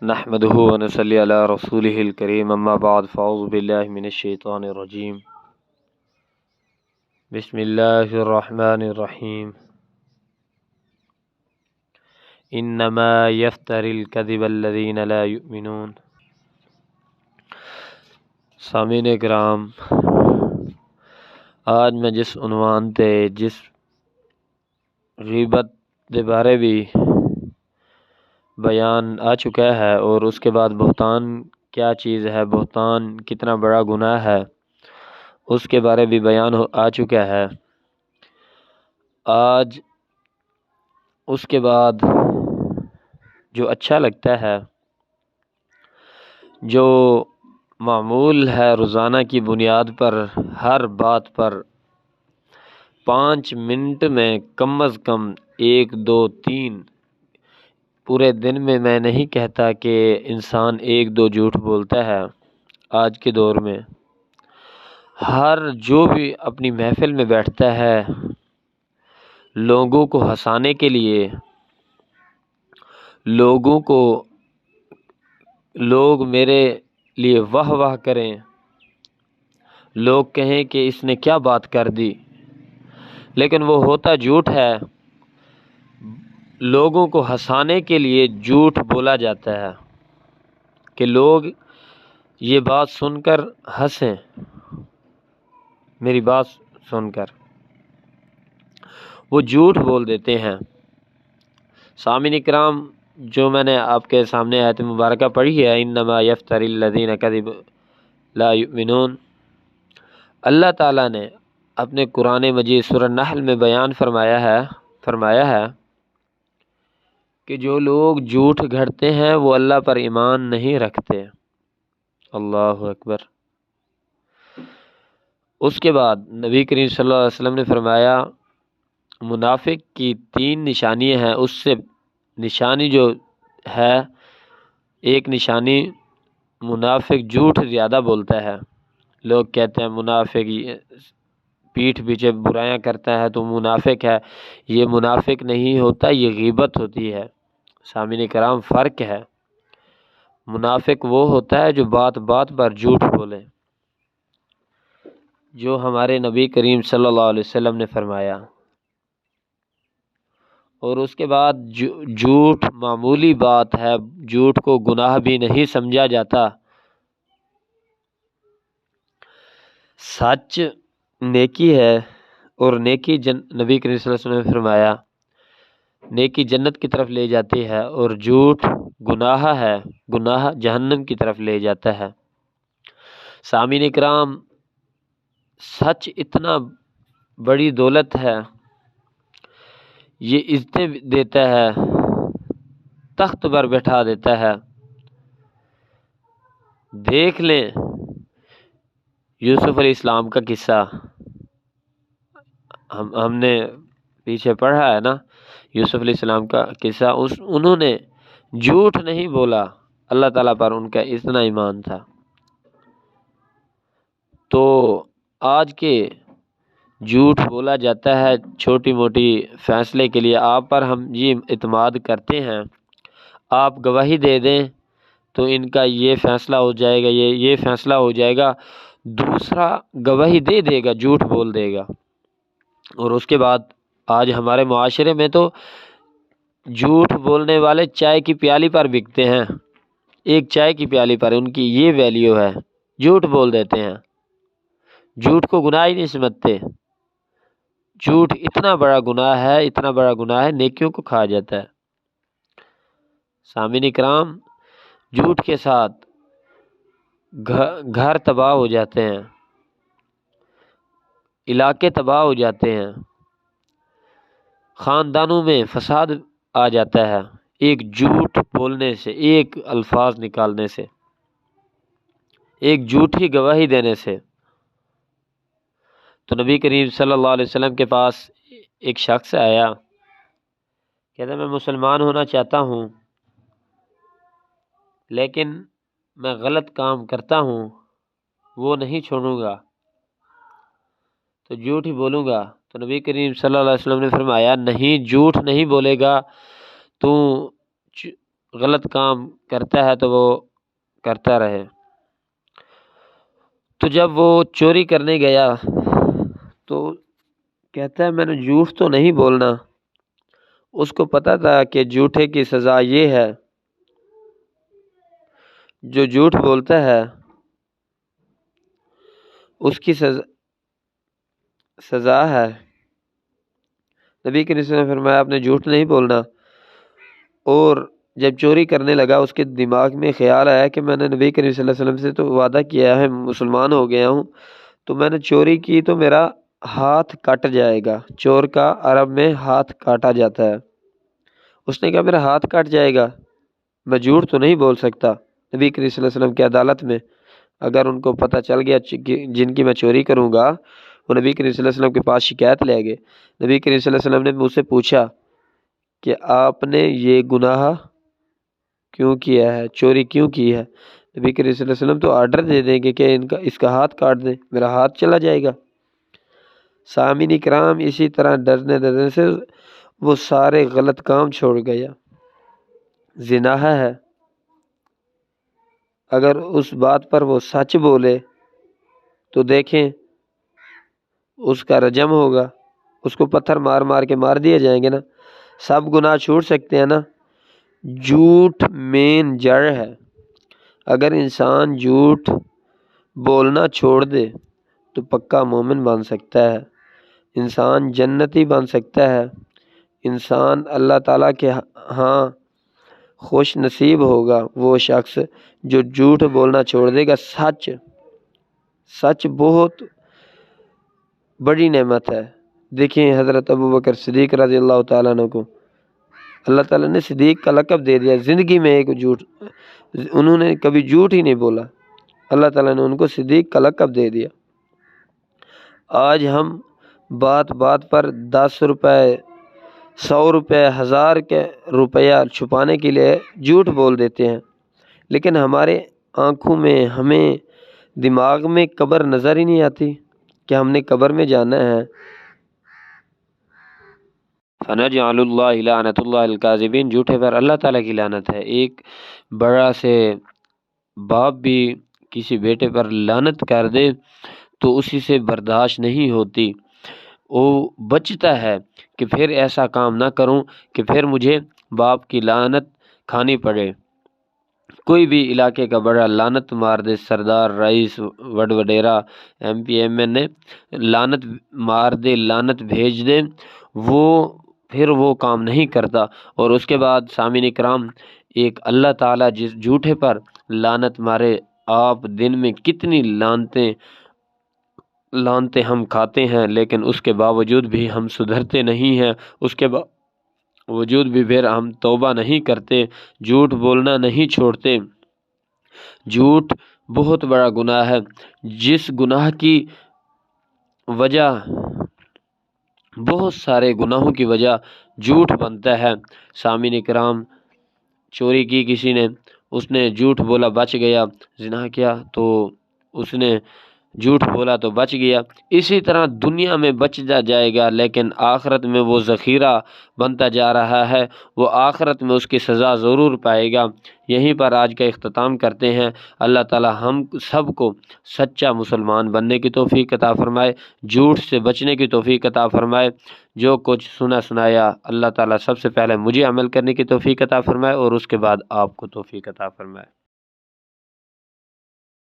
نحمده ونصلي على رسوله الكريم اما بعد فاعوذ بالله من الشيطان الرجيم بسم الله الرحمن الرحيم انما يفتر الكذب الذين لا يؤمنون۔ سامعین کرام، آج میں جس عنوان تے جس غیبت دے بارے بھی بیان آ چکا ہے اور اس کے بعد بہتان کیا چیز ہے، بہتان کتنا بڑا گناہ ہے، اس کے بارے بھی بیان آ چکا ہے۔ آج اس کے بعد جو اچھا لگتا ہے، جو معمول ہے روزانہ کی بنیاد پر ہر بات پر 5 منٹ میں کم از کم 1 2 3 پورے دن میں نہیں کہتا کہ انسان 1 2 جھوٹ بولتا ہے۔ آج کے دور میں ہر جو بھی اپنی محفل میں بیٹھتا ہے لوگوں کو ہنسانے کے لیے، لوگ میرے لیے واہ واہ کریں، لوگ کہیں کہ اس نے کیا بات کر دی، لیکن وہ ہوتا جھوٹ ہے۔ لوگوں کو ہنسانے کے لیے جھوٹ بولا جاتا ہے کہ لوگ یہ بات سن کر ہنسیں، میری بات سن کر وہ جھوٹ بول دیتے ہیں۔ سامعین کرام، جو میں نے آپ کے سامنے آیت مبارکہ پڑھی ہے، انما یفتری الذین کذب لا یؤمنون، اللہ تعالیٰ نے اپنے قرآن مجید سورہ نحل میں بیان فرمایا ہے کہ جو لوگ جھوٹ گھڑتے ہیں وہ اللہ پر ایمان نہیں رکھتے۔ اللہ اکبر۔ اس کے بعد نبی کریم صلی اللہ علیہ وسلم نے فرمایا منافق کی 3 نشانیاں ہیں، اس سے نشانی جو ہے، ایک نشانی منافق جھوٹ زیادہ بولتا ہے۔ لوگ کہتے ہیں منافق پیٹھ پیچھے برائیاں کرتا ہے تو منافق ہے، یہ منافق نہیں ہوتا، یہ غیبت ہوتی ہے۔ سامعین کرام، فرق ہے۔ منافق وہ ہوتا ہے جو بات بات پر جھوٹ بولے، جو ہمارے نبی کریم صلی اللہ علیہ وسلم نے فرمایا۔ اور اس کے بعد جھوٹ معمولی بات ہے، جھوٹ کو گناہ بھی نہیں سمجھا جاتا۔ سچ نیکی ہے، اور نیکی نبی کریم صلی اللہ علیہ وسلم نے فرمایا نیکی جنت کی طرف لے جاتی ہے، اور جھوٹ گناہ ہے، گناہ جہنم کی طرف لے جاتا ہے۔ سامعین اکرام، سچ اتنا بڑی دولت ہے، یہ عزتیں دیتا ہے، تخت پر بٹھا دیتا ہے۔ دیکھ لیں یوسف علیہ السلام کا قصہ، ہم نے پیچھے پڑھا ہے نا، یوسف علیہ السلام کا قصہ۔ انہوں نے جھوٹ نہیں بولا، اللہ تعالیٰ پر ان کا اتنا ایمان تھا۔ تو آج کے جھوٹ بولا جاتا ہے چھوٹی موٹی فیصلے کے لیے، آپ پر ہم یہ اعتماد کرتے ہیں، آپ گواہی دے دیں تو ان کا یہ فیصلہ ہو جائے گا، یہ فیصلہ ہو جائے گا، دوسرا گواہی دے دے گا، جھوٹ بول دے گا۔ اور اس کے بعد آج ہمارے معاشرے میں تو جھوٹ بولنے والے چائے کی پیالی پر بکتے ہیں، ایک چائے کی پیالی پر ان کی یہ ویلیو ہے، جھوٹ بول دیتے ہیں، جھوٹ کو گناہ ہی نہیں سمجھتے۔ جھوٹ اتنا بڑا گناہ ہے، اتنا بڑا گناہ ہے، نیکیوں کو کھا جاتا ہے۔ سامعین کرام، جھوٹ کے ساتھ گھر تباہ ہو جاتے ہیں، علاقے تباہ ہو جاتے ہیں، خاندانوں میں فساد آ جاتا ہے، ایک جھوٹ بولنے سے، ایک الفاظ نکالنے سے، ایک جھوٹی گواہی دینے سے۔ تو نبی کریم صلی اللہ علیہ وسلم کے پاس ایک شخص آیا، کہتا میں مسلمان ہونا چاہتا ہوں لیکن میں غلط کام کرتا ہوں، وہ نہیں چھوڑوں گا، تو جھوٹ ہی بولوں گا۔ تو نبی کریم صلی اللہ علیہ وسلم نے فرمایا نہیں، جھوٹ نہیں بولے گا تو غلط کام کرتا ہے تو وہ کرتا رہے۔ تو جب وہ چوری کرنے گیا تو کہتا ہے میں نے جھوٹ تو نہیں بولنا۔ اس کو پتہ تھا کہ جھوٹے کی سزا یہ ہے، جو جھوٹ بولتا ہے اس کی سزا ہے۔ نبی کریم صلی اللہ علیہ وسلم نے فرمایا آپ نے جھوٹ نہیں بولنا۔ اور جب چوری کرنے لگا اس کے دماغ میں خیال آیا کہ میں نے نبی کریم صلی اللہ علیہ وسلم سے تو وعدہ کیا ہے، مسلمان ہو گیا ہوں، تو میں نے چوری کی تو میرا ہاتھ کٹ جائے گا۔ چور کا عرب میں ہاتھ کاٹا جاتا ہے۔ اس نے کہا میرا ہاتھ کٹ جائے گا، میں جھوٹ تو نہیں بول سکتا۔ نبی کریم صلی اللہ علیہ وسلم کی عدالت میں اگر ان کو پتہ چل گیا جن کی میں چوری کروں گا، وہ نبی کریم صلی اللہ علیہ وسلم کے پاس شکایت لے گئے۔ نبی کریم صلی اللہ علیہ وسلم نے مجھ سے پوچھا کہ آپ نے یہ گناہ کیوں کیا ہے، چوری کیوں کی ہے؟ نبی کریم صلی اللہ علیہ وسلم تو آرڈر دے دیں گے کہ اس کا ہاتھ کاٹ دیں، میرا ہاتھ چلا جائے گا۔ سامعین کرام، اسی طرح ڈرنے سے وہ سارے غلط کام چھوڑ گیا۔ زنا ہے، اگر اس بات پر وہ سچ بولے تو دیکھیں اس کا رجم ہوگا، اس کو پتھر مار مار کے مار دیے جائیں گے نا۔ سب گناہ چھوڑ سکتے ہیں نا، جھوٹ مین جڑ ہے۔ اگر انسان جھوٹ بولنا چھوڑ دے تو پکا مومن بن سکتا ہے، انسان جنتی بن سکتا ہے، انسان اللہ تعالیٰ کے ہاں خوش نصیب ہوگا وہ شخص جو جھوٹ بولنا چھوڑ دے گا۔ سچ بہت بڑی نعمت ہے۔ دیکھیں حضرت ابوبکر صدیق رضی اللہ تعالیٰ عنہ کو اللہ تعالیٰ نے صدیق کا لقب دے دیا۔ زندگی میں ایک جھوٹ، انہوں نے کبھی جھوٹ ہی نہیں بولا، اللہ تعالیٰ نے ان کو صدیق کا لقب دے دیا۔ آج ہم بات بات پر 10 روپے، 100 روپے، 1000 کے روپیہ چھپانے کے لیے جھوٹ بول دیتے ہیں، لیکن ہمارے آنکھوں میں، ہمیں دماغ میں قبر نظر ہی نہیں آتی کہ ہم نے قبر میں جانا ہے۔ فنجعل اللہ لعنت اللہ الکاذبین، جھوٹے پر اللہ تعالیٰ کی لعنت ہے۔ ایک بڑا سے باپ بھی کسی بیٹے پر لعنت کر دے تو اسی سے برداشت نہیں ہوتی، وہ بچتا ہے کہ پھر ایسا کام نہ کروں کہ پھر مجھے باپ کی لعنت کھانی پڑے۔ کوئی بھی علاقے کا بڑا لعنت مار دے، سردار، رئیس، وڈیرا، ایم پی، ایم این اے لعنت مار دے، لعنت بھیج دے، پھر وہ کام نہیں کرتا۔ اور اس کے بعد سامعین کرام، ایک اللہ تعالیٰ جس جھوٹے پر لعنت مارے، آپ دن میں کتنی لعنتیں ہم کھاتے ہیں، لیکن اس کے باوجود بھی ہم سدھرتے نہیں ہیں، اس کے باوجود بھی پھر ہم توبہ نہیں کرتے، جھوٹ بولنا نہیں چھوڑتے۔ جھوٹ بہت بڑا گناہ ہے، جس گناہ کی وجہ، بہت سارے گناہوں کی وجہ جھوٹ بنتا ہے۔ سامعین کرام، چوری کی کسی نے، اس نے جھوٹ بولا بچ گیا، زنا کیا تو اس نے جھوٹ بولا تو بچ گیا، اسی طرح دنیا میں بچ جائے گا، لیکن آخرت میں وہ ذخیرہ بنتا جا رہا ہے، وہ آخرت میں اس کی سزا ضرور پائے گا۔ یہیں پر آج کا اختتام کرتے ہیں۔ اللہ تعالی ہم سب کو سچا مسلمان بننے کی توفیق عطا فرمائے، جھوٹ سے بچنے کی توفیق عطا فرمائے۔ جو کچھ سنایا اللہ تعالی سب سے پہلے مجھے عمل کرنے کی توفیق عطا فرمائے اور اس کے بعد آپ کو توفیق عطا فرمائے۔